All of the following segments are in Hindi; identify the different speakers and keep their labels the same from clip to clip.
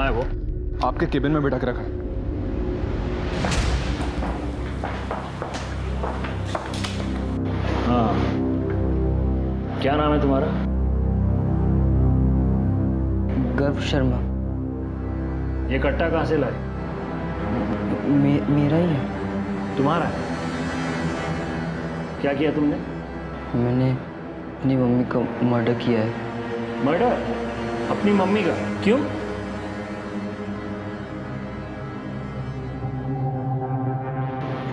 Speaker 1: है वो?
Speaker 2: आपके केबिन में बिठा के रखा है।
Speaker 1: हाँ, क्या नाम है तुम्हारा?
Speaker 3: गर्व शर्मा।
Speaker 1: ये कट्टा कहाँ से लाए?
Speaker 3: मेरा ही है।
Speaker 1: तुम्हारा है? क्या किया तुमने?
Speaker 3: मैंने अपनी मम्मी का मर्डर किया है।
Speaker 1: मर्डर? अपनी मम्मी का? क्यों?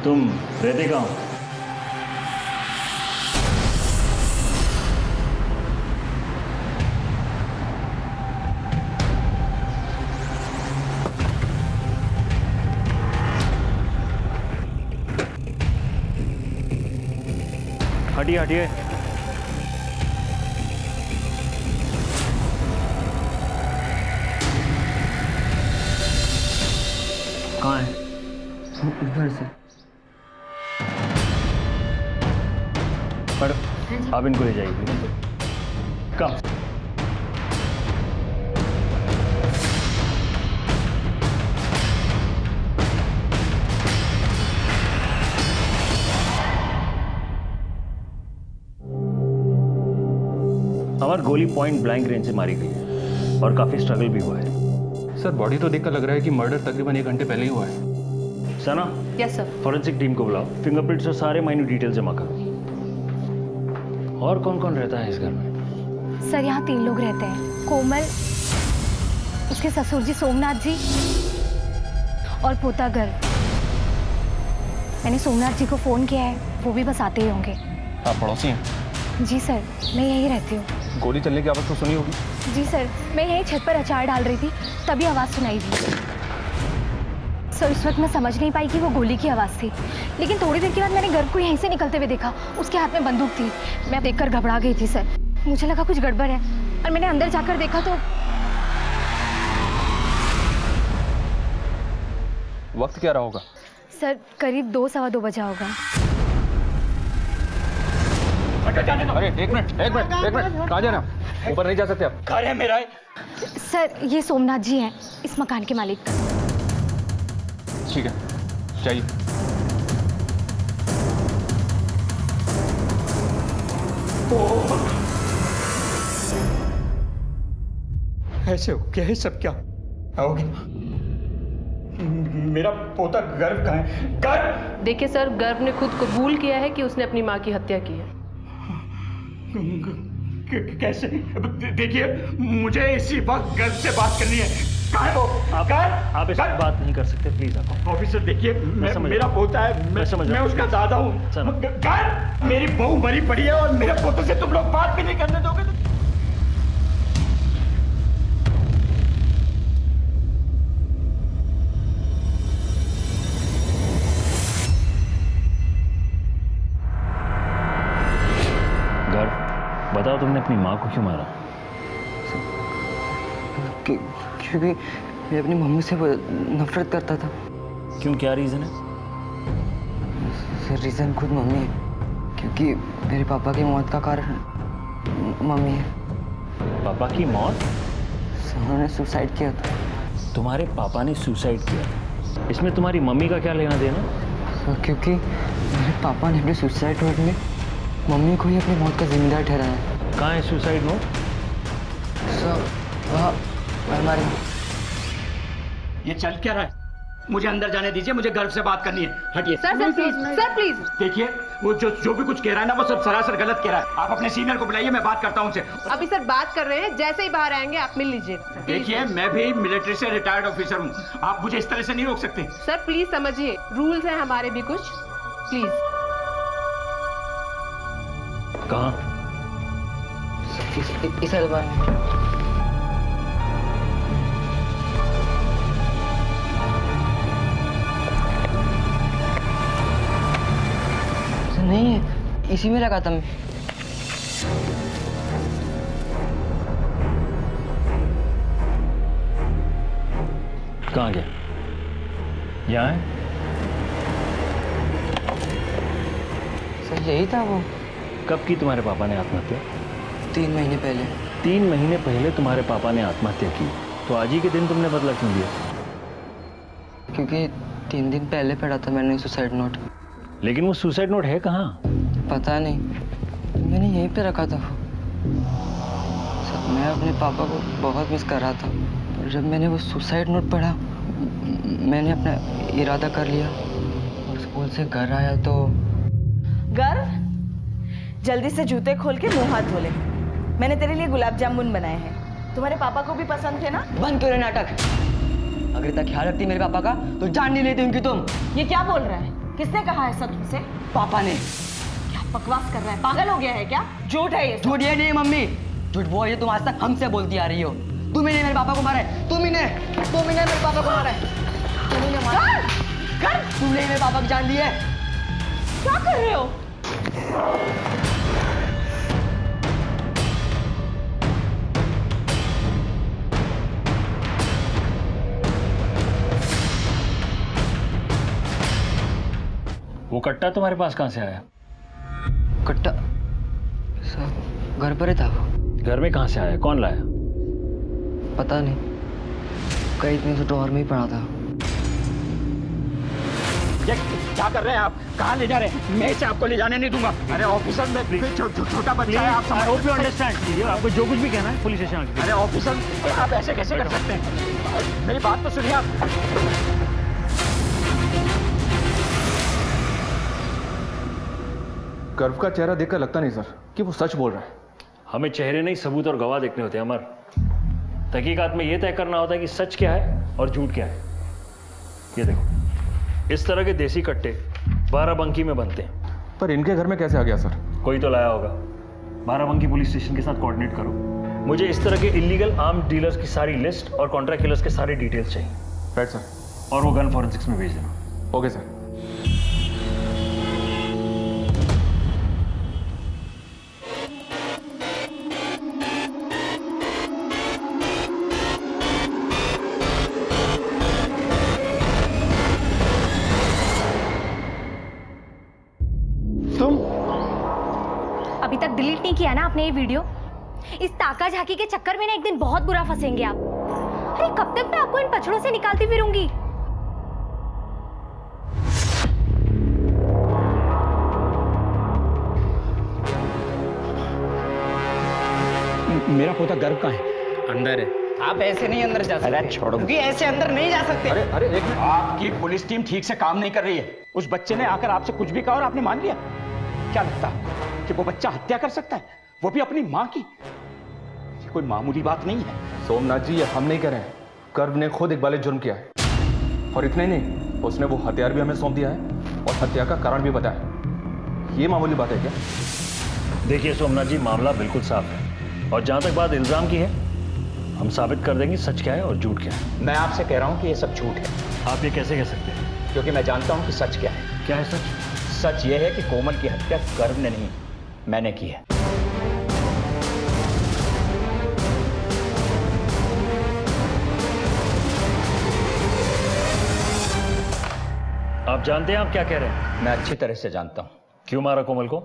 Speaker 1: तुम रहते कहाँ हो? हटिए हटिए। कहाँ है?
Speaker 3: घर से।
Speaker 1: मैडम आप इनको ले जाइए। कम। हमारी गोली पॉइंट ब्लैंक रेंज से मारी गई है और काफी स्ट्रगल भी हुआ है।
Speaker 2: सर बॉडी तो देखकर लग रहा है कि मर्डर तकरीबन 1 घंटे पहले ही हुआ है।
Speaker 1: सना,
Speaker 4: यस सर।
Speaker 1: फॉरेंसिक टीम को बुलाओ, फिंगरप्रिंट्स और सारे माइन्यूट डिटेल जमा करो। और कौन कौन रहता है इस घर में?
Speaker 5: सर यहाँ 3 लोग रहते हैं, कोमल, उसके ससुर जी सोमनाथ जी और पोता गर्व। मैंने सोमनाथ जी को फोन किया है, वो भी बस आते ही होंगे।
Speaker 2: आप पड़ोसी हैं?
Speaker 5: जी सर, मैं यहीं रहती हूँ।
Speaker 2: गोली चलने की आवाज़ तो सुनी होगी?
Speaker 5: जी सर, मैं यहीं छत पर अचार डाल रही थी, तभी आवाज़ सुनाई दी। सर उस वक्त मैं समझ नहीं पाई कि वो गोली की आवाज़ थी, लेकिन थोड़ी देर के बाद मैंने गर्व को यहीं से निकलते हुए देखा। उसके हाथ में बंदूक थी। मैं देखकर घबरा गई थी सर, मुझे लगा कुछ गड़बड़ है और मैंने अंदर जाकर देखा तो।
Speaker 2: वक्त क्या रहा होगा?
Speaker 5: सर करीब 2-2:15 बजा होगा।
Speaker 2: अरे एक मिनट, कहाँ जा रहे हैं? ऊपर नहीं जा सकते आप।
Speaker 1: घर है मेरा है।
Speaker 5: सर ये सोमनाथ जी हैं, इस मकान के मालिक।
Speaker 2: ठीक है, चाहिए।
Speaker 6: ऐसे हो क्या है सब? क्या आओगे? मेरा पोता गर्व कहाँ है? गर्व!
Speaker 4: देखिए सर, गर्व ने खुद कबूल किया है कि उसने अपनी माँ की हत्या की है।
Speaker 6: कैसे? देखिए मुझे इसी वक्त गर्व से बात करनी है। कहाँ है वो?
Speaker 1: आप इस पर बात नहीं कर सकते, प्लीज आप।
Speaker 6: ऑफिसर देखिए, मेरा पोता है, मैं उसका दादा हूँ। गर्व, मेरी बहू मरी पड़ी है और मेरे पोते से तुम लोग बात भी नहीं करने दोगे तो?
Speaker 1: बताओ तुमने अपनी माँ को क्यों मारा?
Speaker 3: क्योंकि मैं अपनी मम्मी से नफरत करता था।
Speaker 1: क्यों, क्या रीजन है?
Speaker 3: सर रीजन खुद मम्मी है, क्योंकि मेरे पापा की मौत का कारण मम्मी है।
Speaker 1: पापा की मौत?
Speaker 3: उन्होंने सुसाइड किया था।
Speaker 1: तुम्हारे पापा ने सुसाइड किया? इसमें तुम्हारी मम्मी का क्या लेना देना?
Speaker 3: सर क्योंकि मेरे पापा ने अपने सुसाइड नोट में मम्मी को ही अपनी मौत का जिम्मेदार ठहराया है।
Speaker 1: कहाँ है सुसाइड नोट?
Speaker 3: सर वहाँ हमारे।
Speaker 6: ये चल क्या रहा है? मुझे अंदर जाने दीजिए, मुझे गर्व से बात करनी है। हटिए।
Speaker 4: Sir please, sir please.
Speaker 6: देखिए वो जो भी कुछ कह रहा है ना, वो सब सरासर गलत कह रहा है। आप अपने सीनियर को बुलाइए, मैं बात करता हूँ उनसे।
Speaker 4: अभी सर बात कर रहे हैं, जैसे ही बाहर आएंगे आप मिल लीजिए।
Speaker 6: देखिए मैं भी मिलिट्री से रिटायर्ड ऑफिसर हूँ, आप मुझे इस तरह से नहीं रोक सकते।
Speaker 4: सर प्लीज समझिए, रूल्स हैं हमारे भी कुछ, प्लीज।
Speaker 1: कहाँ?
Speaker 3: इस अलमारी में। नहीं है, इसी में लगा था मैं।
Speaker 1: कहाँ गया? यहाँ है?
Speaker 3: सर यही था वो।
Speaker 1: कब की तुम्हारे पापा ने आत्महत्या?
Speaker 3: 3 महीने पहले।
Speaker 1: 3 महीने पहले तुम्हारे पापा ने आत्महत्या की। तो आज ही के दिन तुमने बदला क्यों दिया?
Speaker 3: क्योंकि 3 दिन पहले पढ़ा था मैंने सुसाइड नोट।
Speaker 1: लेकिन वो सुसाइड नोट है कहाँ?
Speaker 3: पता नहीं, मैंने यहीं पे रखा था। मैं अपने पापा को बहुत मिस कर रहा था। और जब मैंने वो सुसाइड नोट पढ़ा, मैंने अपना इरादा कर लिया और स्कूल से घर आया तो
Speaker 7: गर्व, जल्दी से जूते खोल के मुंह हाथ धो ले। मैंने तेरे लिए गुलाब जामुन बनाए हैं, तुम्हारे पापा को भी पसंद थे ना?
Speaker 3: बंद करो नाटक। अगर इतना ख्याल रखती मेरे पापा का तो जान नहीं लेती उनकी तुम।
Speaker 7: ये क्या बोल रहा है? किसने कहा है सब तुमसे?
Speaker 3: पापा ने।
Speaker 7: क्या बकवास कर रहा है? पागल हो गया है क्या? झूठ है ये सब।
Speaker 3: झूठ ये नहीं मम्मी, झूठ वो है तुम आज तक हमसे बोलती आ रही हो। तुम ही ने मेरे पापा को मारा है, तुम ही ने मेरे पापा को मारा है, तुम ही ने मारा। तुमने मेरे पापा की जान ली है।
Speaker 7: क्या कर रहे हो?
Speaker 1: वो कट्टा तुम्हारे पास कहाँ से आया?
Speaker 3: कट्टा सब घर पर ही था।
Speaker 1: घर में कहाँ से आया? कौन लाया?
Speaker 3: पता नहीं, कई दिन से ड्रॉअर में ही पड़ा था।
Speaker 6: ये क्या कर रहे हैं आप? कहाँ ले जा रहे हैं? मैं इसे आपको ले जाने नहीं दूंगा। अरे ऑफिसर में छोटा बच्चा है, आप समझ होप यू अंडरस्टैंड। आपको जो कुछ भी कहना है पुलिस स्टेशन आके। अरे ऑफिसर, आप ऐसे कैसे कर सकते हैं? मेरी बात तो सुनिए आप।
Speaker 2: गर्व का चेहरा देखकर लगता नहीं सर कि वो सच बोल रहा है।
Speaker 1: हमें चेहरे नहीं, सबूत और गवाह देखने होते हैं अमर। तहकीकात में यह तय करना होता है कि सच क्या है और झूठ क्या है। ये देखो, इस तरह के देसी कट्टे बाराबंकी में बनते हैं।
Speaker 2: पर इनके घर में कैसे आ गया सर?
Speaker 1: कोई तो लाया होगा। बाराबंकी पुलिस स्टेशन के साथ कोऑर्डिनेट करो। मुझे इस तरह के इलीगल आर्म्स डीलर्स की सारी लिस्ट और कॉन्ट्रैक्ट किलर्स के सारे डिटेल्स चाहिए।
Speaker 2: Right sir.
Speaker 1: और वो गन फॉरेंसिक्स में भेज देना।
Speaker 2: Okay sir.
Speaker 5: अभी तक डिलीट नहीं किया ना आपने ये वीडियो? इस ताका झाकी के चक्कर में ना एक दिन बहुत बुरा फंसेंगे आप। अरे कब तक मैं आपको इन पछड़ों से निकालती फिरूंगी?
Speaker 6: मेरा पोता गर्व कहाँ है?
Speaker 3: अंदर है। आप ऐसे नहीं अंदर जा सकते।
Speaker 6: अरे छोड़ो,
Speaker 3: क्योंकि ऐसे अंदर नहीं जा सकते।
Speaker 2: अरे एक मिनट।
Speaker 6: आपकी पुलिस टीम ठीक से काम नहीं कर रही है। उस बच्चे ने आकर आपसे कुछ भी कहा और आपने मान लिया। क्या लगता है कि वो बच्चा हत्या कर सकता है, वो भी अपनी माँ की? ये कोई मामूली बात नहीं है।
Speaker 2: सोमनाथ जी, ये हम नहीं कह रहे हैं, गर्व ने खुद इकबाल जुर्म किया है। और इतना ही नहीं, उसने वो हथियार भी हमें सौंप दिया है और हत्या का कारण भी बताया। ये मामूली बात है क्या?
Speaker 1: देखिए सोमनाथ जी, मामला बिल्कुल साफ है। और जहां तक बात इल्जाम की है, हम साबित कर देंगे सच क्या है और झूठ क्या है।
Speaker 6: मैं आपसे कह रहा हूं कि ये सब झूठ है।
Speaker 1: आप ये कैसे कह सकते हैं?
Speaker 6: क्योंकि मैं जानता हूं कि सच क्या है।
Speaker 1: क्या है सच?
Speaker 6: सच ये है कि कोमल की हत्या गर्व ने नहीं, मैंने की है।
Speaker 1: आप जानते हैं आप क्या कह रहे हैं?
Speaker 6: मैं अच्छी तरह से जानता हूं।
Speaker 1: क्यों मारा कोमल को?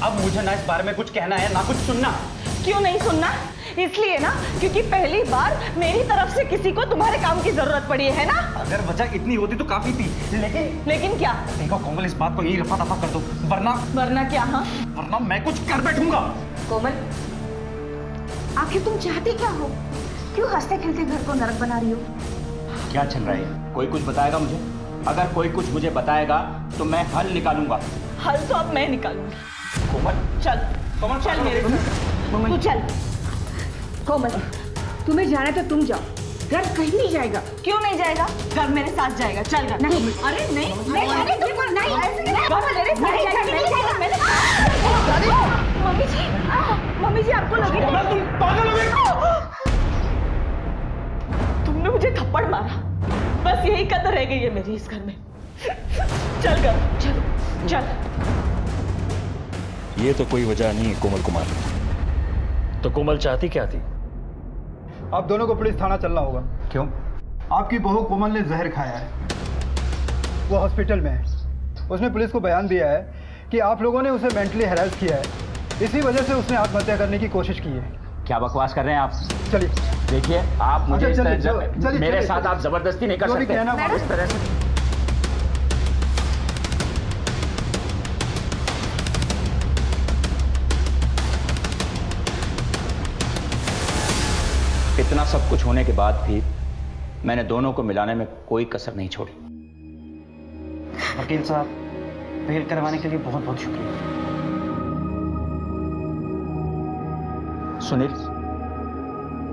Speaker 6: अब मुझे ना इस बारे में कुछ कहना है ना कुछ सुनना।
Speaker 7: क्यों नहीं सुनना? इसलिए ना क्योंकि पहली बार मेरी तरफ से किसी को तुम्हारे काम की जरूरत पड़ी है ना?
Speaker 6: अगर वजह इतनी होती तो काफी थी,
Speaker 7: लेकिन क्या?
Speaker 6: देखो कोमल, इस बात को यही रफा दफा कर दो,
Speaker 7: वरना क्या? हाँ,
Speaker 6: वरना मैं कुछ कर बैठूंगा।
Speaker 7: कोमल, आखिर तुम चाहती क्या हो? क्यों हंसते खेलते घर को नरक बना रही हो?
Speaker 6: क्या चल रहा है? कोई कुछ बताएगा मुझे? अगर कोई कुछ मुझे बताएगा तो मैं हल निकालूंगा।
Speaker 7: हल तो अब मैं निकालूंगी।
Speaker 6: कोमल,
Speaker 7: चल
Speaker 6: कोमल,
Speaker 7: चल मेरे साथ, तू चल।
Speaker 8: कोमल, तुम्हें जाना तो तुम जाओ, घर कहीं नहीं जाएगा।
Speaker 7: क्यों नहीं जाएगा? घर मेरे साथ जाएगा। चल घर।
Speaker 8: नहीं।
Speaker 7: अरे नहीं,
Speaker 8: अरे तुम नहीं,
Speaker 7: मम्मी जी आपको लगी?
Speaker 6: तुम पागल हो गई?
Speaker 7: तुमने मुझे थप्पड़ मारा, बस यही कदर रह गई है मेरी इस घर में। चल घर, चल चल।
Speaker 1: ये तो कोई वजह नहीं है कोमल कुमार। तो कोमल चाहती क्या थी?
Speaker 9: आप दोनों को पुलिस थाना चलना होगा।
Speaker 6: क्यों?
Speaker 9: आपकी बहू कोमल ने जहर खाया है, वो हॉस्पिटल में है। उसने पुलिस को बयान दिया है कि आप लोगों ने उसे मेंटली हैरेस किया है, इसी वजह से उसने आत्महत्या करने की कोशिश की है।
Speaker 6: क्या बकवास कर रहे हैं आप?
Speaker 9: चलिए।
Speaker 6: देखिए आप मुझे
Speaker 9: अच्छा,
Speaker 6: इस तरह
Speaker 9: चलिए,
Speaker 6: मेरे
Speaker 9: चलिए,
Speaker 6: साथ आप जबरदस्ती नहीं कर
Speaker 9: जो भी
Speaker 6: सकते
Speaker 9: कहना वो-
Speaker 6: इस तरह से। इतना सब कुछ होने के बाद भी मैंने दोनों को मिलाने में कोई कसर नहीं छोड़ी।
Speaker 10: वकील साहब, बेल करवाने के लिए बहुत बहुत शुक्रिया।
Speaker 6: सुनील,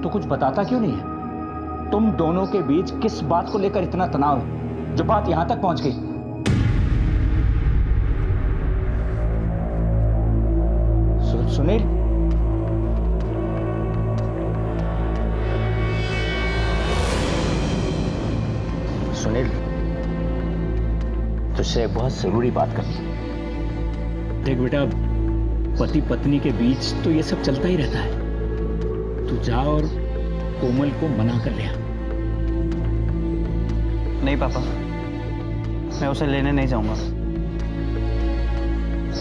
Speaker 6: तू कुछ बताता क्यों नहीं है? तुम दोनों के बीच किस बात को लेकर इतना तनाव है जो बात यहां तक पहुंच गई? सुनील, सुनील, तुझसे एक बहुत जरूरी बात करनी।
Speaker 10: देख बेटा, पति पत्नी के बीच तो ये सब चलता ही रहता है। तू जा और कोमल को मना कर ले। नहीं पापा, मैं उसे लेने नहीं जाऊंगा।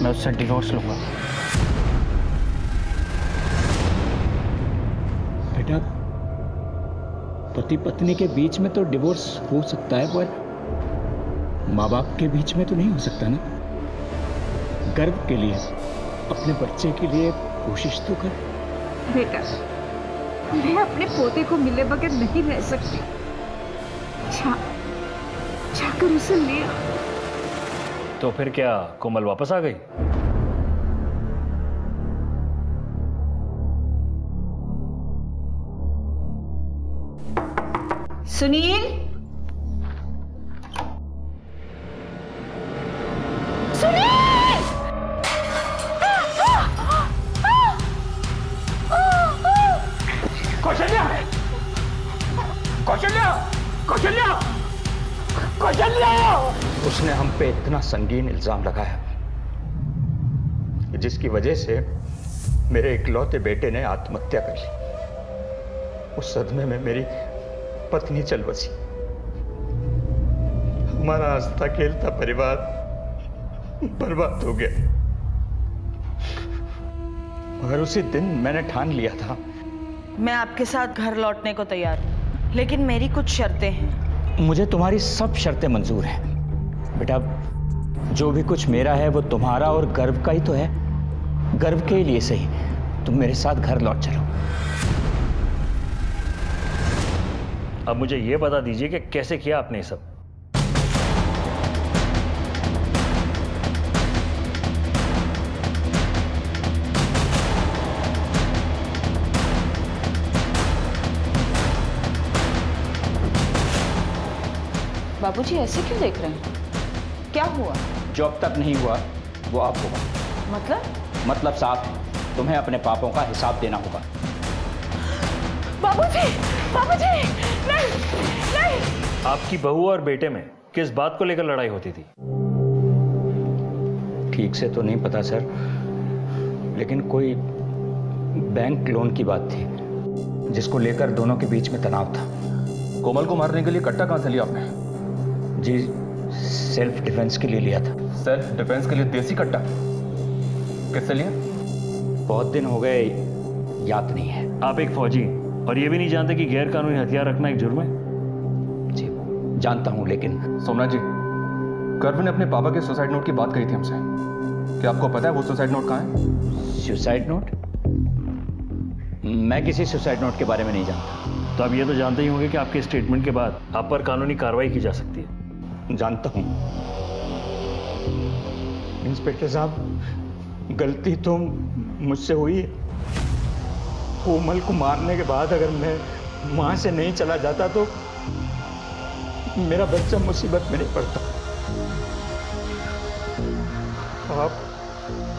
Speaker 10: मैं उससे डिवोर्स लूंगा। बेटा, पति पत्नी के बीच में तो डिवोर्स हो सकता है, पर माँ बाप के बीच में तो नहीं हो सकता ना। गर्व के लिए, अपने बच्चे के लिए कोशिश तो कर।
Speaker 8: बेटा, मैं अपने पोते को मिले बगैर नहीं रह सकती। जाकर उसे ले आ।
Speaker 1: तो फिर क्या कोमल वापस आ गई?
Speaker 7: सुनील, सुनील!
Speaker 6: कौशल्या! कौशल्या! कौशल्या! कौशल्या! उसने हम पे इतना संगीन इल्जाम लगाया जिसकी वजह से मेरे इकलौते बेटे ने आत्महत्या कर ली। उस सदमे में मेरी पत्नी चल बसी। हमारा हंसता खेलता परिवार बर्बाद हो गया। मगर उसी दिन मैंने ठान लिया था।
Speaker 7: मैं आपके साथ घर लौटने को तैयार हूँ, लेकिन मेरी कुछ शर्तें हैं।
Speaker 6: मुझे तुम्हारी सब शर्तें मंजूर हैं। बेटा, जो भी कुछ मेरा है वो तुम्हारा और गर्व का ही तो है। गर्व के लिए सही तुम मेरे साथ घर लौट चलो।
Speaker 1: अब मुझे यह बता दीजिए कि कैसे किया आपने ये सब?
Speaker 7: बाबूजी ऐसे क्यों देख रहे हैं? क्या हुआ?
Speaker 6: जो अब तक नहीं हुआ वो अब होगा। मतलब साफ, तुम्हें अपने पापों का हिसाब देना होगा।
Speaker 7: बाबूजी, बाबूजी, नहीं, नहीं।
Speaker 1: आपकी बहू और बेटे में किस बात को लेकर लड़ाई होती थी?
Speaker 6: ठीक से तो नहीं पता सर, लेकिन कोई बैंक लोन की बात थी जिसको लेकर दोनों के बीच में तनाव था।
Speaker 2: कोमल को मारने के लिए कट्टा कहां से लिया आपने?
Speaker 6: जी, सेल्फ डिफेंस के लिए लिया था।
Speaker 2: सेल्फ डिफेंस के लिए देसी कट्टा किससे लिया?
Speaker 6: बहुत दिन हो गए, याद नहीं है।
Speaker 1: आप एक फौजी और ये भी नहीं जानते कि गैर कानूनी हथियार रखना एक जुर्म है?
Speaker 6: जी जानता हूं, लेकिन
Speaker 2: सोमनाथ जी, गर्व ने अपने पापा के सुसाइड नोट की बात कही थी हमसे। क्या आपको पता है वो सुसाइड नोट कहाँ है?
Speaker 6: Suicide note? मैं किसी सुसाइड नोट के बारे में नहीं जानता।
Speaker 1: तो आप ये तो जानते ही होंगे कि आपके स्टेटमेंट के बाद आप पर कानूनी कार्रवाई की जा सकती है।
Speaker 6: जानता हूं इंस्पेक्टर साहब, गलती तो मुझसे हुई है। कोमल को मारने के बाद अगर मैं वहां से नहीं चला जाता तो मेरा बच्चा मुसीबत में नहीं पड़ता।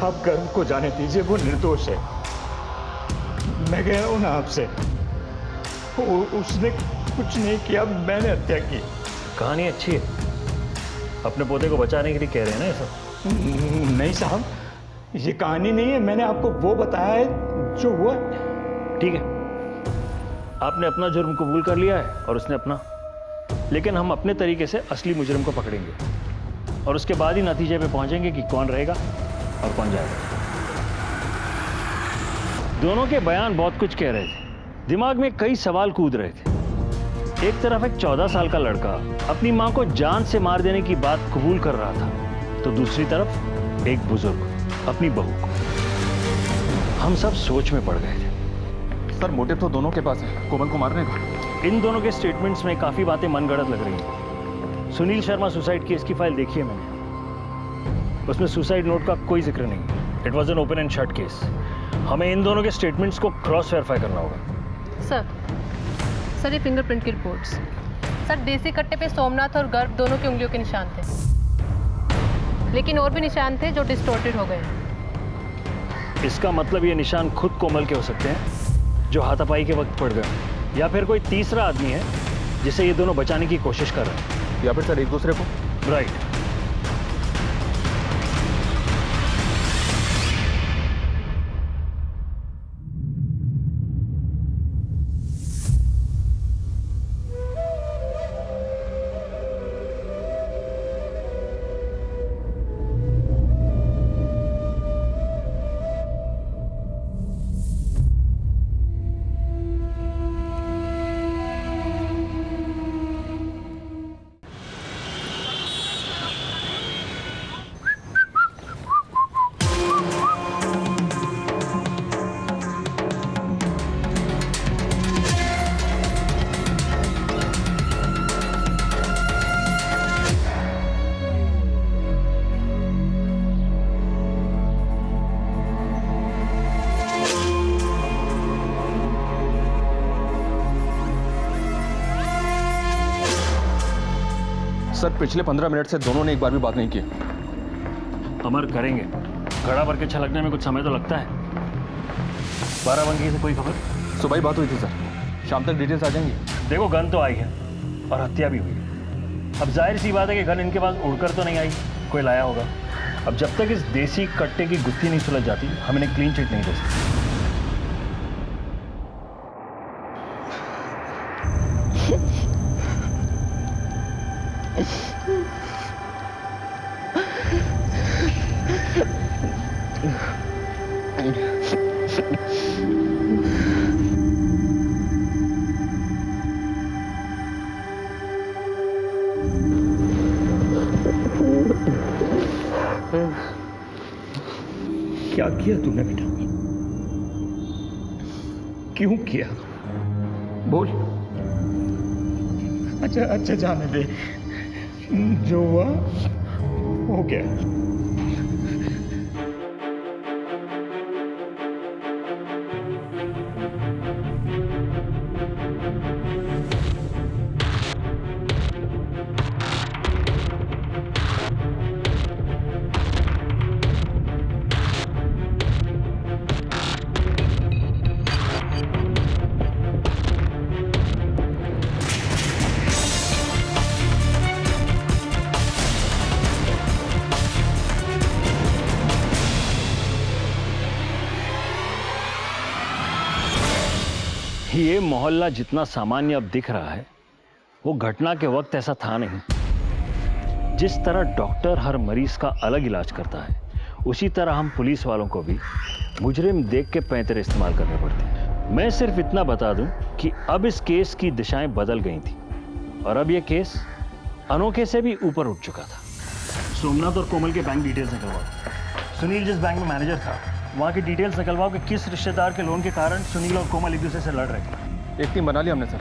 Speaker 6: आप गर्व को जाने दीजिए, वो निर्दोष है। मैं कह रहा हूं ना आपसे, उसने कुछ नहीं किया, मैंने हत्या की।
Speaker 1: कहानी अच्छी है, अपने पोते को बचाने के लिए कह रहे हैं ना ये सब?
Speaker 6: नहीं साहब, ये कहानी नहीं है। मैंने आपको वो बताया है जो हुआ।
Speaker 1: ठीक है, आपने अपना जुर्म कबूल कर लिया है और उसने अपना, लेकिन हम अपने तरीके से असली मुजरिम को पकड़ेंगे और उसके बाद ही नतीजे पे पहुंचेंगे कि कौन रहेगा और कौन जाएगा। दोनों के बयान बहुत कुछ कह रहे थे, दिमाग में कई सवाल कूद रहे थे। एक तरफ एक 14 साल का लड़का अपनी मां को जान से मार देने की बात कबूल कर रहा था, तो दूसरी तरफ एक बुजुर्ग अपनी बहू को। हम सब सोच में पड़ गए थे।
Speaker 2: सर मोटिव तो दोनों के पास है, कोमल को मारने का।
Speaker 1: इन दोनों के स्टेटमेंट्स में काफी बातें मनगढ़ंत लग रही हैं। सुनील शर्मा सुसाइड केस की फाइल देखी है मैंने, उसमें सुसाइड नोट का कोई जिक्र नहीं। It was an open and shut case. हमें इन दोनों के स्टेटमेंट्स को क्रॉस वेरीफाई करना होगा।
Speaker 4: सर ये फिंगरप्रिंट की रिपोर्ट्स। सर देसी कट्टे पे सोमनाथ और गर्भ दोनों की उंगलियों के निशान थे, लेकिन और भी निशान थे जो डिस्टॉर्टेड हो गए।
Speaker 1: इसका मतलब ये निशान खुद कोमल के हो सकते हैं जो हाथापाई के वक्त पड़ गए, या फिर कोई तीसरा आदमी है जिसे ये दोनों बचाने की कोशिश कर रहे हैं,
Speaker 2: या फिर सर एक दूसरे को।
Speaker 1: राइट।
Speaker 2: सर पिछले 15 मिनट से दोनों ने एक बार भी बात नहीं की।
Speaker 1: अमर करेंगे, घड़ा भर के छलकने में कुछ समय तो लगता है। बाराबंकी से कोई खबर?
Speaker 2: सुबह ही बात हुई थी सर, शाम तक डिटेल्स आ जाएंगी।
Speaker 1: देखो गन तो आई है और हत्या भी हुई है। अब जाहिर सी बात है कि गन इनके पास उड़कर तो नहीं आई, कोई लाया होगा। अब जब तक इस देसी कट्टे की गुत्थी नहीं सुलझ जाती, हम इन्हें क्लीन चिट नहीं दे सकते।
Speaker 10: क्या किया तूने बेटा? क्यों किया? बोल। अच्छा जाने दे, जो हुआ हो गया।
Speaker 1: ये मोहल्ला जितना सामान्य अब दिख रहा है, वो घटना के वक्त ऐसा था नहीं। जिस तरह डॉक्टर हर मरीज का अलग इलाज करता है, उसी तरह हम पुलिस वालों को भी मुजरिम देख के पैंतरे इस्तेमाल करने पड़ते हैं। मैं सिर्फ इतना बता दूं कि अब इस केस की दिशाएं बदल गई थी और अब ये केस अनोखे से भी ऊपर उठ चुका था। सोमनाथ और कोमल के बैंक डिटेल्स निकलवाओ। सुनील जिस बैंक में मैनेजर था, वहाँ की डिटेल्स निकलवाओ कि किस रिश्तेदार के लोन के कारण सुनील और कोमल एक दूसरे से लड़ रहे थे।
Speaker 2: एक टीम बना लिया हमने सर,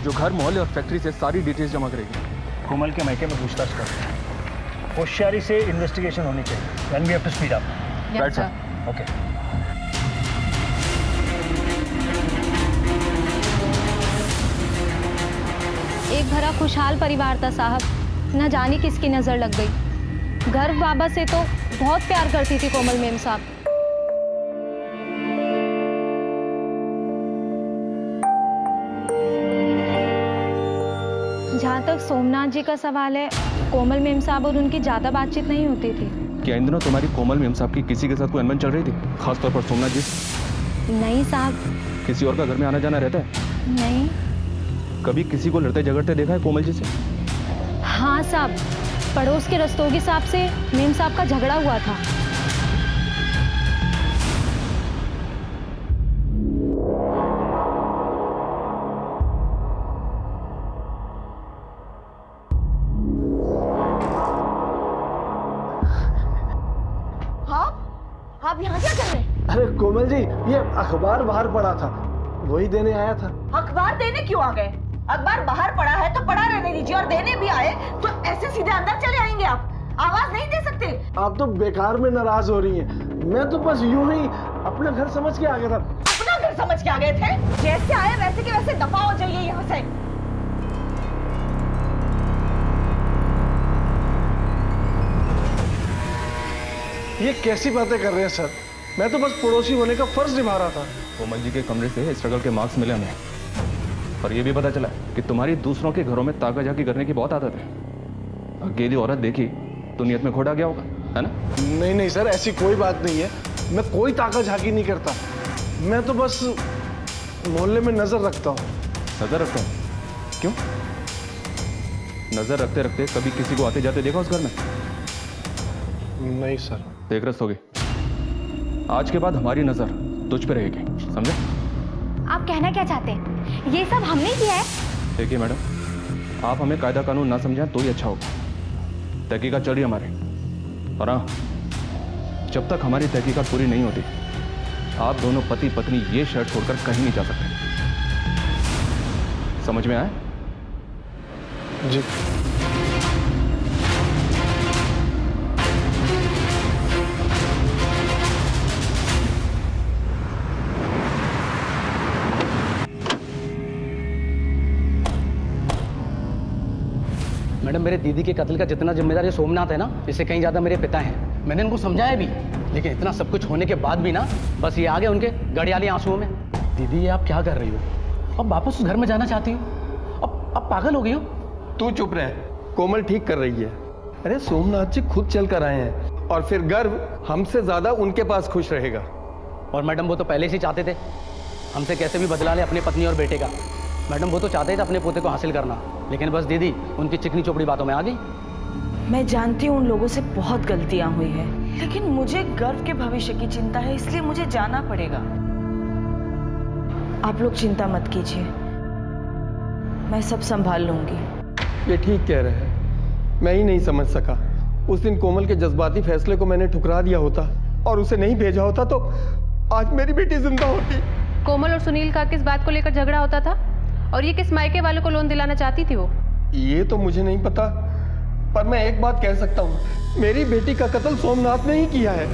Speaker 2: जो घर मोहल्ले और फैक्ट्री से सारी डिटेल्स जमा करेगी।
Speaker 1: कोमल के मैके में पूछताछ करते हैं। होशियारी से इन्वेस्टिगेशन होनी चाहिए। Then we have to speed up.
Speaker 2: Right sir.
Speaker 1: Okay.
Speaker 5: एक भरा खुशहाल परिवार था साहब, न जाने किसकी नजर लग गई। गर्व बाबा से तो बहुत प्यार करती थी कोमल मेम साहब। जहाँ तक सोमनाथ जी का सवाल है, कोमल मेम साहब और उनकी ज्यादा बातचीत नहीं होती थी।
Speaker 2: क्या इन दिनों तुम्हारी कोमल मेम साहब की किसी के साथ कोई अनबन चल रही थी, खासतौर पर सोमनाथ जी?
Speaker 5: नहीं साहब।
Speaker 2: किसी और का घर में आना जाना रहता है?
Speaker 5: नहीं।
Speaker 2: कभी किसी को लड़ते झगड़ते देखा है कोमल जी से?
Speaker 5: हाँ साहब, पड़ोस के रस्तोगी साहब से मेम साहब का झगड़ा हुआ था।
Speaker 11: कोमल जी, ये अखबार बाहर पड़ा था, वही देने आया था।
Speaker 7: अखबार देने क्यों आ गए? अखबार बाहर पड़ा है तो पड़ा रहने दीजिए, और देने भी आए तो ऐसे सीधे अंदर चले आएंगे आप? आवाज नहीं दे सकते?
Speaker 11: आप तो बेकार में नाराज हो रही हैं। मैं तो बस यूं ही अपना घर समझ के आ गया था।
Speaker 7: अपना घर समझ के आ गए थे? जैसे आए वैसे के वैसे दफा हो जाइए यहाँ से।
Speaker 11: ये कैसी बातें कर रहे हैं सर? मैं तो बस पड़ोसी होने का फर्ज निभा रहा था।
Speaker 2: कोमल जी के कमरे से स्ट्रगल के मार्क्स मिले हमें, और ये भी पता चला कि तुम्हारी दूसरों के घरों में ताका झाकी करने की बहुत आदत है। अकेली औरत देखी तो नियत में खोट आ गया होगा, है ना?
Speaker 11: नहीं नहीं सर, ऐसी कोई बात नहीं है। मैं कोई ताका झाकी नहीं करता। मैं तो बस मोहल्ले में नजर रखता हूँ।
Speaker 2: नजर रखता हूँ? क्यों? नजर रखते रखते कभी किसी को आते जाते देखा उस घर में?
Speaker 11: नहीं सर।
Speaker 2: देख रस्तोगे, आज के बाद हमारी नजर तुझ पे रहेगी, समझे?
Speaker 5: आप कहना क्या चाहते हैं? ये सब हमने किया है?
Speaker 2: देखिए मैडम, आप हमें कायदा कानून ना समझें तो ही अच्छा होगा। तहकीकात चल रही है हमारी, और हाँ, जब तक हमारी तहकीकात पूरी नहीं होती, आप दोनों पति पत्नी ये शर्त छोड़कर कहीं नहीं जा सकते। समझ में आया?
Speaker 11: जी।
Speaker 3: मैडम, मेरे दीदी के कत्ल का जितना जिम्मेदार ये सोमनाथ है ना, इससे कहीं ज्यादा मेरे पिता हैं। मैंने उनको समझाया भी, लेकिन इतना सब कुछ होने के बाद भी ना, बस ये आ गए उनके गड़ियाली आंसुओं में। दीदी, ये आप क्या कर रही हो? अब वापस उस घर में जाना चाहती हो? अब पागल हो गई हो?
Speaker 11: तू चुप रह, कोमल ठीक कर रही है। अरे सोमनाथ जी खुद चल कर आए हैं, और फिर गर्व हमसे ज्यादा उनके पास खुश रहेगा।
Speaker 3: और मैडम, वो तो पहले से चाहते थे हमसे कैसे भी बदला ले अपनी पत्नी और बेटे का। मैडम, वो तो चाहते थे अपने पोते को हासिल करना, लेकिन बस दीदी उनकी चिकनी चोपड़ी बातों में आ गई।
Speaker 7: मैं जानती हूँ उन लोगों से बहुत गलतियां हुई है, लेकिन मुझे गर्व के भविष्य की चिंता है, इसलिए मुझे जाना पड़ेगा। आप लोग चिंता मत कीजिए, मैं सब संभाल लूंगी।
Speaker 11: ये ठीक कह रहे हैं, मैं ही नहीं समझ सका। उस दिन कोमल के जज्बाती फैसले को मैंने ठुकरा दिया होता और उसे नहीं भेजा होता तो आज मेरी बेटी जिंदा होती।
Speaker 4: कोमल और सुनील का किस बात को लेकर झगड़ा होता था, और ये किस मायके वालों को लोन दिलाना चाहती थी वो?
Speaker 11: ये तो मुझे नहीं पता, पर मैं एक बात कह सकता हूँ, मेरी बेटी का कत्ल सोमनाथ ने ही किया है।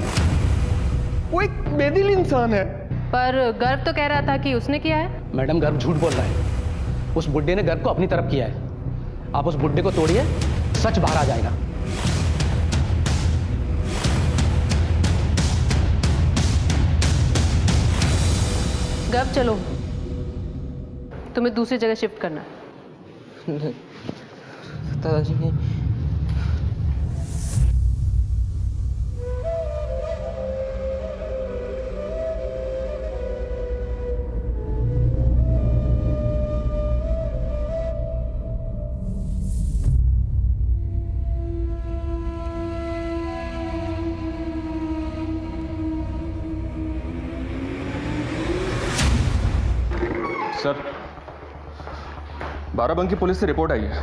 Speaker 11: वो एक बेदिल इंसान है।
Speaker 4: पर गर्व तो कह रहा था कि उसने किया है।
Speaker 3: मैडम, गर्व झूठ बोल रहा है। उस बुड्ढे ने गर्व को अपनी तरफ किया है। आप उस बुड्ढे को तोड़िए, सच बाहर आ जाएगा।
Speaker 4: गर्व, चलो, तुम्हें दूसरी जगह शिफ्ट करना है।
Speaker 3: दादाजी ने
Speaker 2: सर, बाराबंकी पुलिस से रिपोर्ट आई है।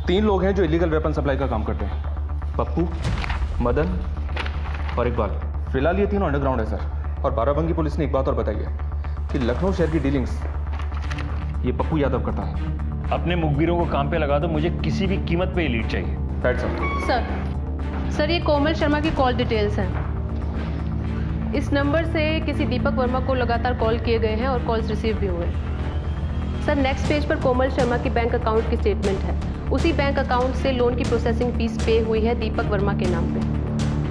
Speaker 2: 3 लोग हैं जो इलीगल वेपन सप्लाई का काम करते हैं। पप्पू, मदन और इकबाल। फिलहाल ये तीनों अंडरग्राउंड है सर। और बाराबंकी पुलिस ने एक बात और बताई है कि लखनऊ शहर की डीलिंग्स ये पप्पू यादव करता है।
Speaker 1: अपने मुखबिरों को काम पे लगा दो, मुझे किसी भी कीमत पे ये लीड चाहिए।
Speaker 2: Right sir.
Speaker 4: सर, ये कोमल शर्मा की कॉल डिटेल्स हैं। इस नंबर से किसी दीपक वर्मा को लगातार कॉल किए गए हैं और कॉल्स रिसीव भी हुए। सर, नेक्स्ट पेज पर कोमल शर्मा की बैंक अकाउंट की स्टेटमेंट है। उसी बैंक अकाउंट से लोन की प्रोसेसिंग फीस पे हुई है दीपक वर्मा के नाम पे।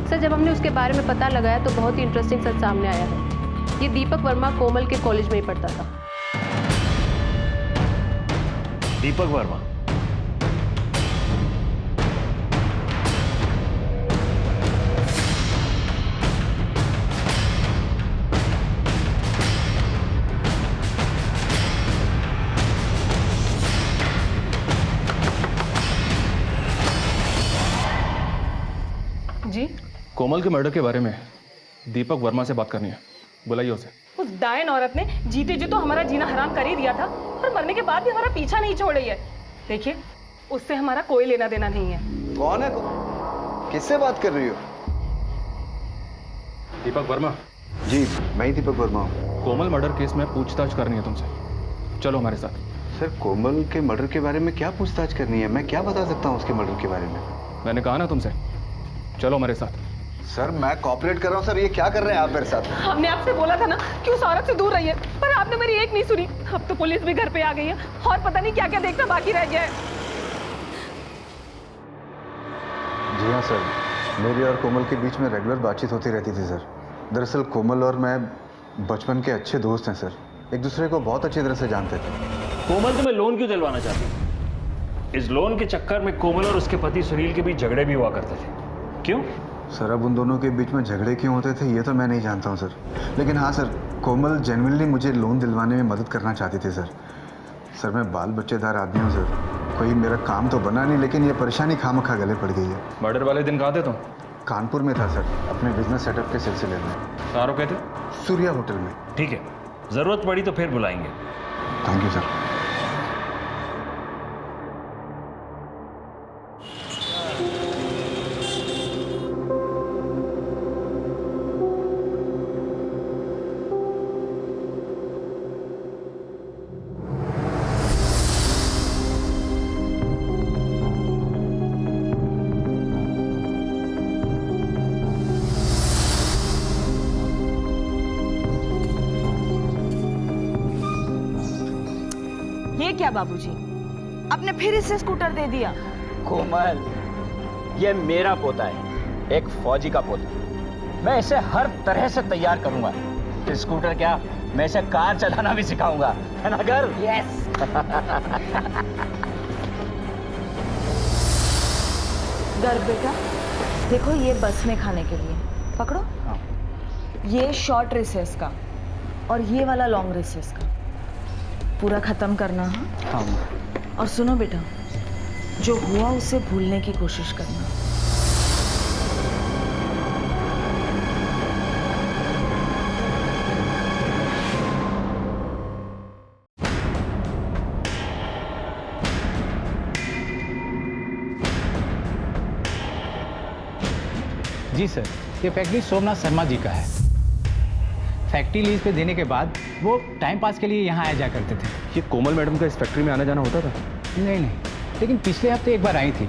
Speaker 4: सर, जब हमने उसके बारे में पता लगाया तो बहुत ही इंटरेस्टिंग सच सामने आया है। ये दीपक वर्मा कोमल के कॉलेज में ही पढ़ता था।
Speaker 1: दीपक वर्मा?
Speaker 4: जी?
Speaker 2: कोमल के मर्डर के बारे में दीपक वर्मा से बात करनी है, बुलाइए उसे।
Speaker 7: उस डायन औरत ने जीते जी तो हमारा जीना हराम कर ही दिया था, और मरने के बाद भी हमारा पीछा नहीं छोड़ रही है। देखिए, उससे हमारा कोई लेना देना नहीं है।
Speaker 9: कौन है? किससे बात कर रही हो?
Speaker 2: दीपक वर्मा।
Speaker 12: जी, मैं ही दीपक वर्मा हूँ।
Speaker 2: कोमल मर्डर केस में पूछताछ करनी है तुमसे, चलो हमारे साथ।
Speaker 12: सर, कोमल के मर्डर के बारे में क्या पूछताछ करनी है? मैं क्या बता सकता हूँ उसके मर्डर के बारे में?
Speaker 2: मैंने कहा ना तुमसे, चलो हमारे साथ।
Speaker 12: सर, मैं कॉपरेट कर रहा हूँ। सर, ये क्या कर रहे हैं आप मेरे साथ?
Speaker 8: हमने आपसे बोला था ना कि उस औरत से दूर रहिए, पर आपने मेरी एक नहीं सुनी। अब तो पुलिस भी घर पे आ गई है और पता नहीं क्या क्या देखना बाकी रह गया है।
Speaker 12: जी हाँ सर, मेरी और कोमल के बीच में रेगुलर बातचीत होती रहती थी सर। दरअसल कोमल और मैं बचपन के अच्छे दोस्त हैं सर, एक दूसरे को बहुत अच्छी तरह से जानते थे।
Speaker 1: कोमल तुम्हें लोन क्यों दिलवाना चाहती है? इस लोन के चक्कर में कोमल और उसके पति सुनील के बीच झगड़े भी हुआ करते थे, क्यों?
Speaker 12: सर, अब उन दोनों के बीच में झगड़े क्यों होते थे ये तो मैं नहीं जानता हूँ सर, लेकिन हाँ सर, कोमल जेन्युइनली मुझे लोन दिलवाने में मदद करना चाहती थी सर। सर, मैं बाल बच्चेदार आदमी हूँ सर, कोई मेरा काम तो बना नहीं, लेकिन ये परेशानी खामखा गले पड़ गई है।
Speaker 2: मर्डर वाले दिन कहाँ थे तुम?
Speaker 12: कानपुर में था सर, अपने बिजनेस सेटअप के सिलसिले में।
Speaker 2: कहाँ रुके थे?
Speaker 12: सूर्या होटल में।
Speaker 1: ठीक है, जरूरत पड़ी तो फिर बुलाएंगे।
Speaker 12: Thank you sir.
Speaker 7: ये क्या बाबूजी, आपने फिर इसे स्कूटर दे दिया?
Speaker 6: कोमल, ये मेरा पोता है, एक फौजी का पोता। मैं इसे हर तरह से तैयार करूंगा। स्कूटर क्या, मैं इसे कार चलाना भी सिखाऊंगा, है ना गर्व? यस।
Speaker 7: गर्व बेटा, देखो ये बस में खाने के लिए, पकड़ो। ये शॉर्ट रिसेस का और ये वाला लॉन्ग रिसेस का, पूरा खत्म करना। हाँ। और सुनो बेटा, जो हुआ उसे भूलने की कोशिश करना।
Speaker 10: जी सर, ये फैक्ट्री सोमनाथ शर्मा जी का है। फैक्ट्री लीज पे देने के बाद वो टाइम पास के लिए यहाँ आया जाया करते थे।
Speaker 2: ये कोमल मैडम का इस फैक्ट्री में आना जाना होता था?
Speaker 10: नहीं, लेकिन पिछले हफ्ते एक बार आई थी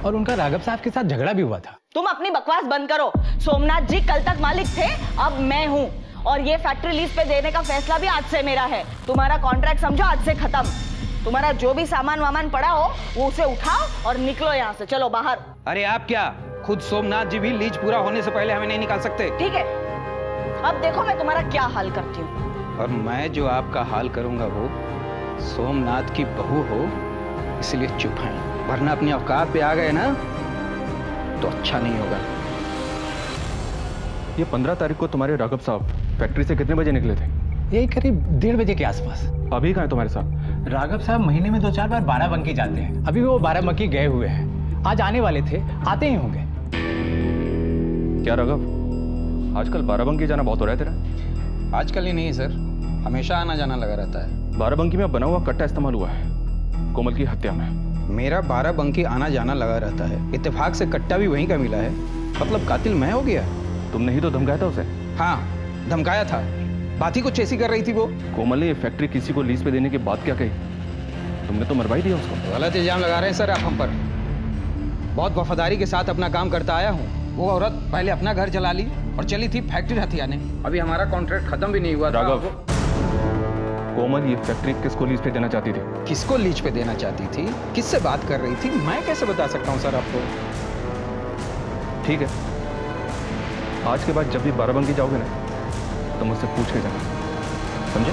Speaker 10: और उनका राघव साहब के साथ झगड़ा भी हुआ था।
Speaker 7: तुम अपनी बकवास बंद करो। सोमनाथ जी कल तक मालिक थे, अब मैं हूँ, और ये फैक्ट्री लीज पे देने का फैसला भी आज से मेरा है। तुम्हारा कॉन्ट्रैक्ट समझो आज से खत्म। तुम्हारा जो भी सामान वामान पड़ा हो वो उसे उठाओ और निकलो यहाँ से, चलो बाहर।
Speaker 3: अरे आप क्या, खुद सोमनाथ जी भी लीज पूरा होने से पहले हमें नहीं निकाल सकते?
Speaker 7: ठीक है, अब देखो मैं तुम्हारा क्या हाल करती हूँ।
Speaker 3: और मैं जो आपका हाल करूंगा वो सोमनाथ की बहू हो, इसलिए चुप हैं, वरना अपनी औकात पे आ गए ना तो अच्छा नहीं होगा।
Speaker 2: ये 15 तारीख को तुम्हारे राघव साहब फैक्ट्री से कितने बजे निकले थे?
Speaker 10: यही करीब 1:30 बजे के आसपास।
Speaker 2: अभी कहाँ है तुम्हारे साथ?
Speaker 10: राघव साहब महीने में 2-4 बार बाराबंकी जाते हैं। अभी वो बाराबंकी गए हुए हैं, आज आने वाले थे, आते ही होंगे।
Speaker 2: क्या राघव, आजकल बाराबंकी जाना बहुत हो रहा है तेरा?
Speaker 3: आजकल ही नहीं सर, हमेशा आना जाना लगा रहता है।
Speaker 2: बाराबंकी में बना हुआ कट्टा इस्तेमाल हुआ है कोमल की हत्या में।
Speaker 3: मेरा बाराबंकी आना जाना लगा रहता है, इत्तेफाक से कट्टा भी वहीं का मिला है। मतलब कातिल मैं हो गया?
Speaker 2: तुमने ही तो धमकाया था उसे।
Speaker 3: हाँ, धमकाया था, बात ही कुछ ऐसी कर रही थी वो।
Speaker 2: कोमल ने ये फैक्ट्री किसी को लीज पे देने की बात क्या कही? तुमने तो मरवा ही दिया उसको।
Speaker 3: गलत इल्जाम लगा रहे हैं सर आप हम पर। बहुत वफादारी के साथ अपना काम करता आया हूँ। वो औरत पहले अपना घर जला ली और चली थी फैक्ट्री हथियाने। अभी हमारा कॉन्ट्रैक्ट खत्म भी नहीं हुआ।
Speaker 2: राघव, कोमल ये फैक्ट्री किसको लीज पे देना चाहती थी?
Speaker 3: किसको लीज पे देना चाहती थी, किससे बात कर रही थी, मैं कैसे बता सकता हूँ सर आपको।
Speaker 2: ठीक है, आज के बाद जब भी बाराबंकी जाओगे ना तो मुझसे पूछ के जाना, समझे?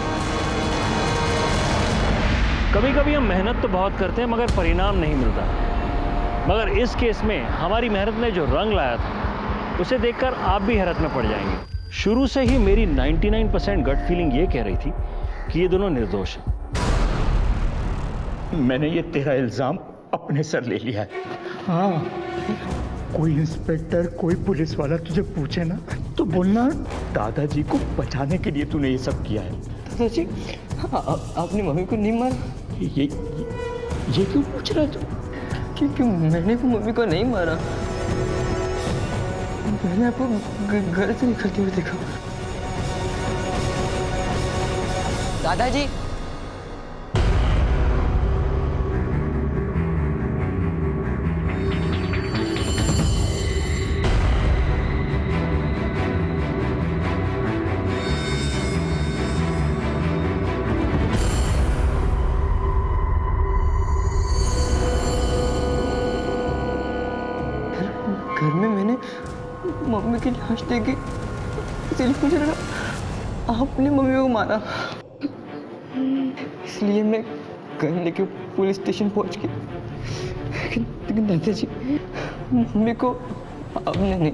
Speaker 1: कभी कभी हम मेहनत तो बहुत करते हैं मगर परिणाम नहीं मिलता। मगर इस केस में हमारी मेहनत ने जो रंग लाया था उसे देखकर आप भी हैरत में पड़ जाएंगे। शुरू से ही मेरी 99% गट फीलिंग ये कह रही थी कि ये दोनों निर्दोष हैं।
Speaker 10: मैंने ये तेरा इल्जाम अपने सर ले लिया है। हाँ, कोई इंस्पेक्टर, कोई पुलिस वाला तुझे पूछे ना तो बोलना दादाजी को बचाने के लिए तूने ये सब किया है।
Speaker 11: दादाजी, अपनी मम्मी को नहीं मारा?
Speaker 10: ये क्यों पूछ रहा है तू?
Speaker 11: क्योंकि मैंने वो मम्मी को नहीं मारा, मैंने आपको घर से निकलते हुए देखा।
Speaker 3: दादाजी।
Speaker 13: घर में मैंने मम्मी की लाश देखी, इसलिए मुझे लगा आपने मम्मी को मारा, इसलिए मैं घर लेके पुलिस स्टेशन पहुंच गई। लेकिन दादाजी, मम्मी को आपने नहीं,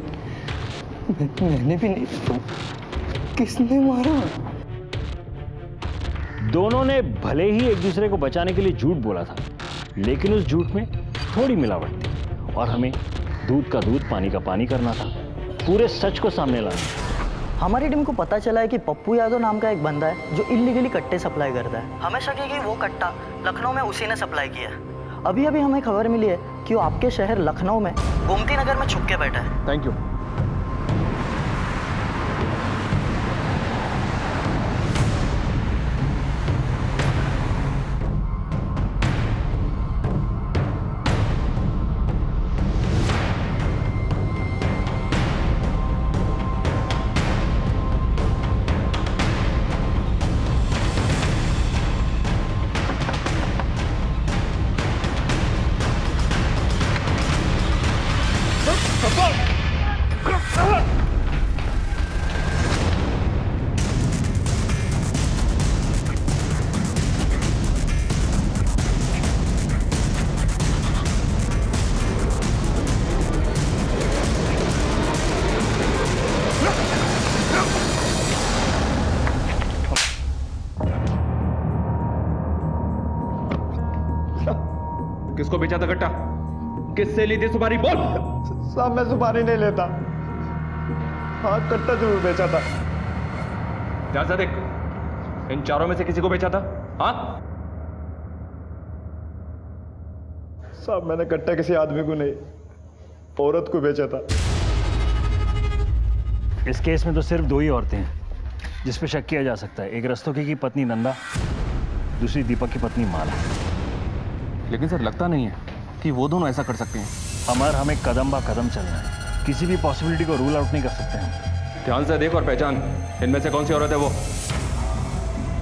Speaker 13: मैंने भी नहीं, तो किसने मारा?
Speaker 1: दोनों ने भले ही एक दूसरे को बचाने के लिए झूठ बोला था, लेकिन उस झूठ में थोड़ी मिलावट थी और हमें दूध का दूध पानी का पानी करना था, पूरे सच को सामने लाना।
Speaker 14: हमारी टीम को पता चला है कि पप्पू यादव नाम का एक बंदा है जो इलीगली कट्टे सप्लाई करता है। हमें शक है कि वो कट्टा लखनऊ में उसी ने सप्लाई किया है। अभी अभी हमें खबर मिली है कि वो आपके शहर लखनऊ में गोमती नगर में छुप के बैठा है।
Speaker 2: Thank you. किसको बेचा था कट्टा? किससे ली थी सुपारी? बोल।
Speaker 11: साहब मैं सुपारी नहीं लेता। हाँ कट्टा जरूर बेचा था।
Speaker 2: ध्यान से देख, इन चारों में से किसी को बेचा था? हाँ
Speaker 11: साहब मैंने कट्टा किसी आदमी को नहीं, औरत को बेचा था।
Speaker 1: इस केस में तो सिर्फ दो ही औरतें हैं जिस पे शक किया जा सकता है, एक रस्तोगी की पत्नी नंदा, दूसरी दीपक की पत्नी माला।
Speaker 2: लेकिन सर लगता नहीं है कि वो दोनों ऐसा कर सकते हैं।
Speaker 1: अमर, हमें कदम बा कदम चलना है, किसी भी पॉसिबिलिटी को रूल आउट नहीं कर सकते हैं।
Speaker 2: ध्यान से देख और पहचान, इनमें से कौन सी औरत है वो?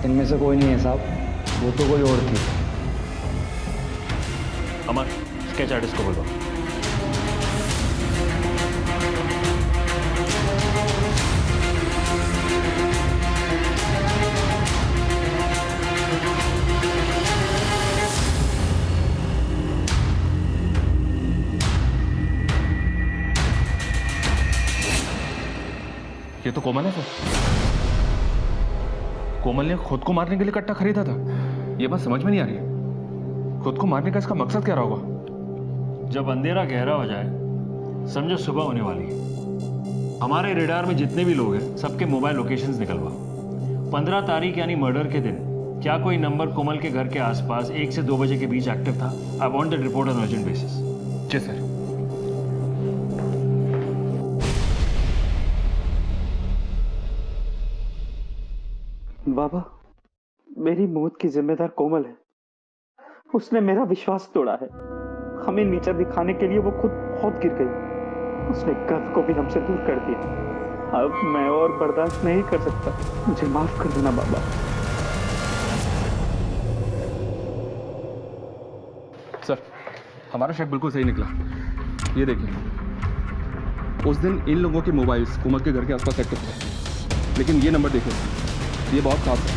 Speaker 3: इनमें से कोई नहीं है साहब, वो तो कोई और थी।
Speaker 1: अमर, स्केच आर्टिस्ट को बोलो।
Speaker 2: ये तो कोमल है सर। कोमल ने खुद को मारने के लिए कट्टा खरीदा था। ये बात समझ में नहीं आ रही है, खुद को मारने का इसका मकसद क्या रहा होगा?
Speaker 1: जब अंधेरा गहरा हो जाए, समझो सुबह होने वाली है। हमारे रेडार में जितने भी लोग हैं, सबके मोबाइल लोकेशंस निकलवाओ। 15 तारीख यानी मर्डर के दिन क्या कोई नंबर कोमल के घर के आसपास 1 से 2 बजे के बीच एक्टिव था? I want that report on urgent basis.
Speaker 2: जी सर।
Speaker 13: बाबा, मेरी मौत की जिम्मेदार कोमल है। उसने मेरा विश्वास तोड़ा है। हमें नीचा दिखाने के लिए वो खुद बहुत गिर गई। उसने गर्व को भी हमसे दूर कर दिया। अब मैं और बर्दाश्त नहीं कर सकता। मुझे माफ कर देना बाबा।
Speaker 2: सर, हमारा शक बिल्कुल सही निकला। ये देखिए, उस दिन इन लोगों के मोबाइल्स कोमल के घर के आसपास एक्टिव थे, लेकिन ये नंबर देखिए, ये बहुत खास है।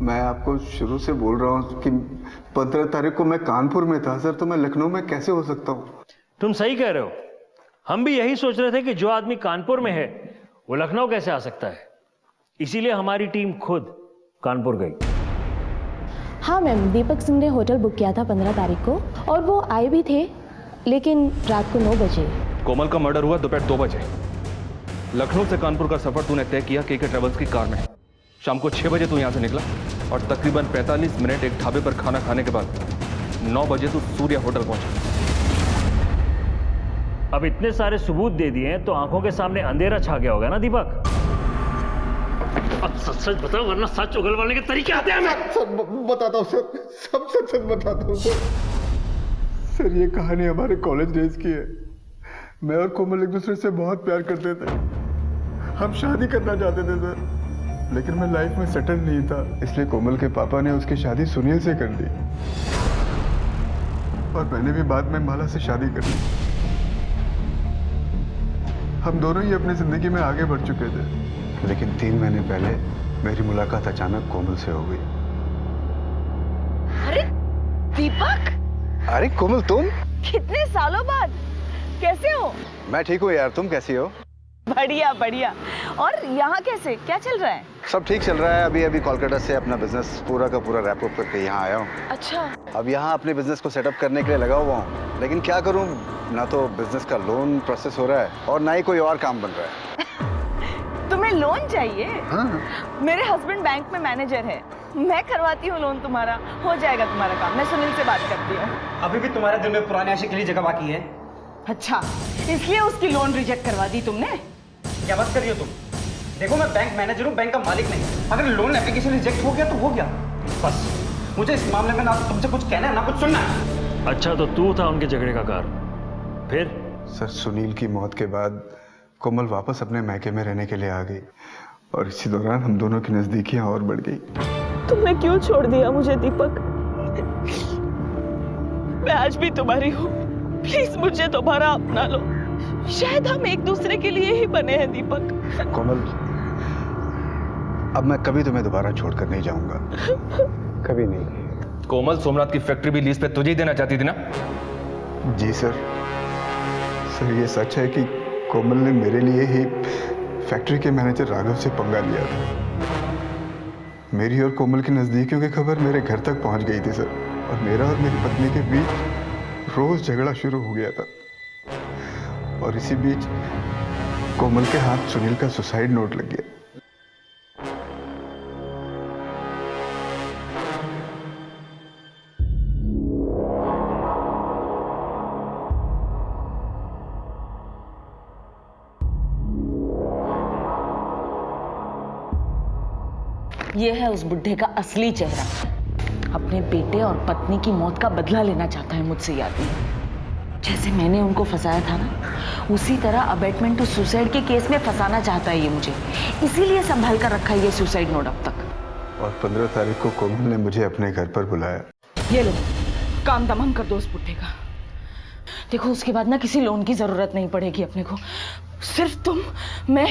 Speaker 12: मैं आपको शुरू से बोल रहा हूँ कि 15 तारीख को मैं कानपुर में था सर, तो मैं लखनऊ में कैसे हो सकता हूँ?
Speaker 1: तुम सही कह रहे हो, हम भी यही सोच रहे थे कि जो आदमी कानपुर में है वो लखनऊ कैसे आ सकता है। इसीलिए हमारी टीम खुद कानपुर गई।
Speaker 15: हाँ मैम, दीपक सिंह ने होटल बुक किया था 15 तारीख को और वो आए भी थे, लेकिन रात को 9 बजे।
Speaker 2: कोमल का मर्डर हुआ दोपहर 2 बजे। लखनऊ से कानपुर का सफर तूने तय किया के ट्रेवल्स की कार में। शाम को 6 बजे तू यहां से निकला और तकरीबन 45 मिनट एक ढाबे पर खाना खाने के बाद 9 बजे तू सूर्या होटल पहुंचा।
Speaker 1: अब इतने सारे सबूत दे दिए हैं तो आंखों के सामने अंधेरा छा गया होगा ना दीपक? अब सच सच बताओ वरना सच उगलवाने के तरीके आते हैं। मैं
Speaker 9: सब बताता हूँ सर, सब सच सच बताता हूँ सर। सर ये कहानी हमारे कॉलेज डेज की है। मैं और कोमल एक दूसरे से बहुत प्यार करते थे। हम शादी करना चाहते थे सर, लेकिन मैं लाइफ में सेटल नहीं था, इसलिए कोमल के पापा ने उसकी शादी सुनील से कर दी और मैंने भी बाद में माला से शादी कर ली। हम दोनों ही अपनी जिंदगी में आगे बढ़ चुके थे,
Speaker 12: लेकिन 3 महीने पहले मेरी मुलाकात अचानक कोमल से हो गई।
Speaker 7: अरे दीपक,
Speaker 12: अरे कोमल तुम?
Speaker 7: कितने सालों बाद, कैसे हो?
Speaker 12: मैं ठीक हूँ यार, तुम कैसी हो?
Speaker 7: बढ़िया बढ़िया। और यहाँ कैसे, क्या चल रहा है?
Speaker 12: सब ठीक चल रहा है। अभी कोलकाता से अपना बिजनेस पूरा का पूरा रैप अप करके यहाँ आया हूँ।
Speaker 7: अच्छा।
Speaker 12: अब यहाँ अपने बिजनेस को सेटअप करने के लिए लगा हुआ हूँ, लेकिन क्या करूँ, ना तो बिजनेस का लोन प्रोसेस हो रहा है और ना ही कोई और काम बन रहा है।
Speaker 7: तुम्हें लोन चाहिए?
Speaker 12: हाँ।
Speaker 7: मेरे हस्बैंड बैंक में मैनेजर है, मैं करवाती हूँ लोन तुम्हारा, हो जाएगा तुम्हारा काम। मैं सुनील से बात करती हूँ।
Speaker 3: अभी भी तुम्हारे दिल में पुराने आशिक के लिए जगह बाकी है?
Speaker 7: अच्छा, इसलिए उसकी लोन रिजेक्ट करवा दी तुमने?
Speaker 3: क्या बात कर रही हो तुम? देखो मैं बैंक मैनेजर हूँ, बैंक का मालिक नहीं। अगर लोन एप्लीकेशन रिजेक्ट हो गया तो हो गया, बस। मुझे इस मामले में ना तुमसे कुछ कहना है ना कुछ सुनना है।
Speaker 1: अच्छा तो तू था उनके झगड़े का कारण? फिर?
Speaker 12: सर सुनील की मौत के बाद कोमल वापस अपने मैके में रहने के लिए आ गई और इसी दौरान हम दोनों की नजदीकियां और बढ़ गई।
Speaker 8: तुमने क्यों छोड़ दिया मुझे दीपक? मैं आज भी तुम्हारी हूँ, प्लीज मुझे दोबारा अपना लो। शायद हम एक दूसरे के लिए ही बने हैं दीपक।
Speaker 12: कोमल, अब मैं कभी तुम्हें दोबारा छोड़कर नहीं जाऊंगा, कभी नहीं।
Speaker 2: कोमल सोमनाथ की फैक्ट्री भी लीज पे तुझे ही देना चाहती थी ना?
Speaker 12: जी सर। सर ये सच है कि कोमल ने मेरे लिए ही फैक्ट्री के मैनेजर राघव से पंगा लिया था। मेरी और कोमल की नजदीकियों की खबर मेरे घर तक पहुंच गई थी सर, और मेरा और मेरी पत्नी के बीच रोज झगड़ा शुरू हो गया था। और इसी बीच कोमल के हाथ सुनील का सुसाइड नोट लग गया।
Speaker 7: ये है उस बुढ़े का असली चेहरा। अपने बेटे और पत्नी की मौत का बदला लेना चाहता है मुझसे ये आदमी। जैसे मैंने उनको फंसाया था ना, उसी तरह अबेटमेंट टू सुसाइड के केस में फंसाना चाहता है ये मुझे। इसीलिए संभाल कर रखा है ये सुसाइड नोट अब तक।
Speaker 12: और 15 तारीख को कोमल ने मुझे अपने घर पर बुलाया।
Speaker 7: ये लो, काम तमाम कर दो उस बुढ़े का। देखो उसके बाद ना किसी लोन की जरूरत नहीं पड़ेगी अपने को। सिर्फ तुम, मैं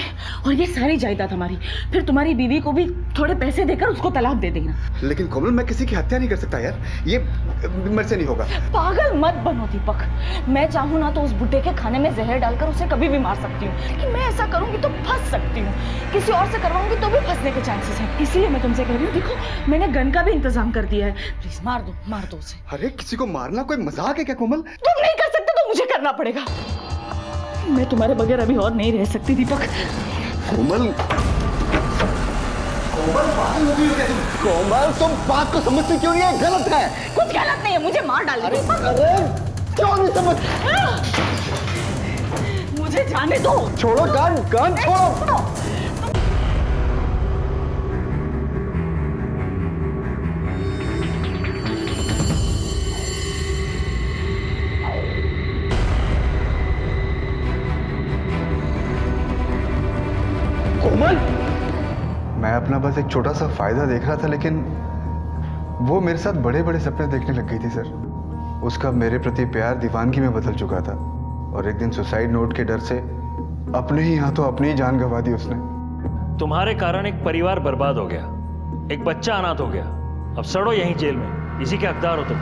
Speaker 7: और ये सारी जायदाद हमारी। फिर तुम्हारी बीवी को भी थोड़े पैसे देकर उसको तलाक दे देना।
Speaker 12: लेकिन कोमल, मैं किसी की हत्या नहीं कर सकता यार, ये मेरे से नहीं होगा।
Speaker 7: पागल मत बनो दीपक। मैं चाहूँ ना तो उस बुड्ढे के खाने में जहर डालकर उसे कभी भी मार सकती हूँ, लेकिन मैं ऐसा करूंगी तो फंस सकती हूँ। किसी और से करवाऊंगी तो भी फंसने के चांसेस हैं। इसीलिए मैं तुमसे कह रही हूँ, देखो मैंने गन का भी इंतजाम कर दिया है। प्लीज मार दो उसे।
Speaker 12: अरे किसी को मारना कोई मजाक है क्या कोमल?
Speaker 7: तुम नहीं कर सकते तो मुझे करना पड़ेगा। मैं तुम्हारे बगैर अभी और नहीं रह सकती दीपक।
Speaker 12: कोमल, कोमल तुम बात को समझती क्यों नहीं है? गलत है।
Speaker 7: कुछ गलत नहीं है, मुझे मार डाल
Speaker 12: अरे क्यों नहीं समझ?
Speaker 7: मुझे जाने दो।
Speaker 12: छोड़ो गन छोड़ो।
Speaker 7: कोमल,
Speaker 12: मैं अपना बस एक छोटा सा फायदा देख रहा था, लेकिन वो मेरे साथ बड़े बड़े सपने देखने लग गई थी सर। उसका मेरे प्रति प्यार दीवानगी में बदल चुका था, और एक दिन सुसाइड नोट के डर से अपने ही हाथों अपनी ही जान गंवा दी उसने।
Speaker 1: तुम्हारे कारण एक परिवार बर्बाद हो गया, एक बच्चा अनाथ हो गया। अब सड़ो यहीं जेल में, इसी के हकदार हो तुम।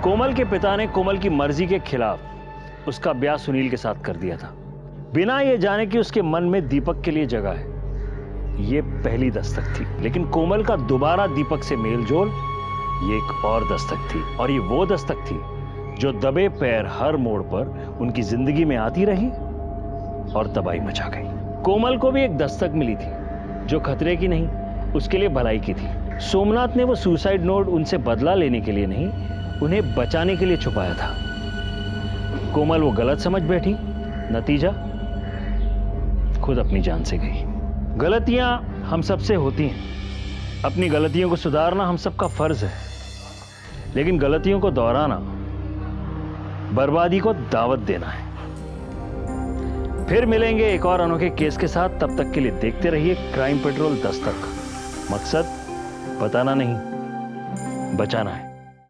Speaker 1: कोमल के पिता ने कोमल की मर्जी के खिलाफ उसका ब्याह सुनील के साथ कर दिया था, बिना ये जाने कि उसके मन में दीपक के लिए जगह है। ये पहली दस्तक थी, लेकिन कोमल का दोबारा दीपक से मेलजोल ये एक और दस्तक थी, और ये वो दस्तक थी जो दबे पैर हर मोड़ पर उनकी जिंदगी में आती रही और तबाही मचा गई। कोमल को भी एक दस्तक मिली थी जो खतरे की नहीं, उसके लिए भलाई की थी। सोमनाथ ने वो सुसाइड नोट उनसे बदला लेने के लिए नहीं, उन्हें बचाने के लिए छुपाया था। कोमल वो गलत समझ बैठी, नतीजा खुद अपनी जान से गई। गलतियां हम सबसे होती हैं, अपनी गलतियों को सुधारना हम सबका फर्ज है, लेकिन गलतियों को दोहराना बर्बादी को दावत देना है। फिर मिलेंगे एक और अनोखे केस के साथ, तब तक के लिए देखते रहिए क्राइम पेट्रोल दस्तक। मकसद बताना नहीं, बचाना है।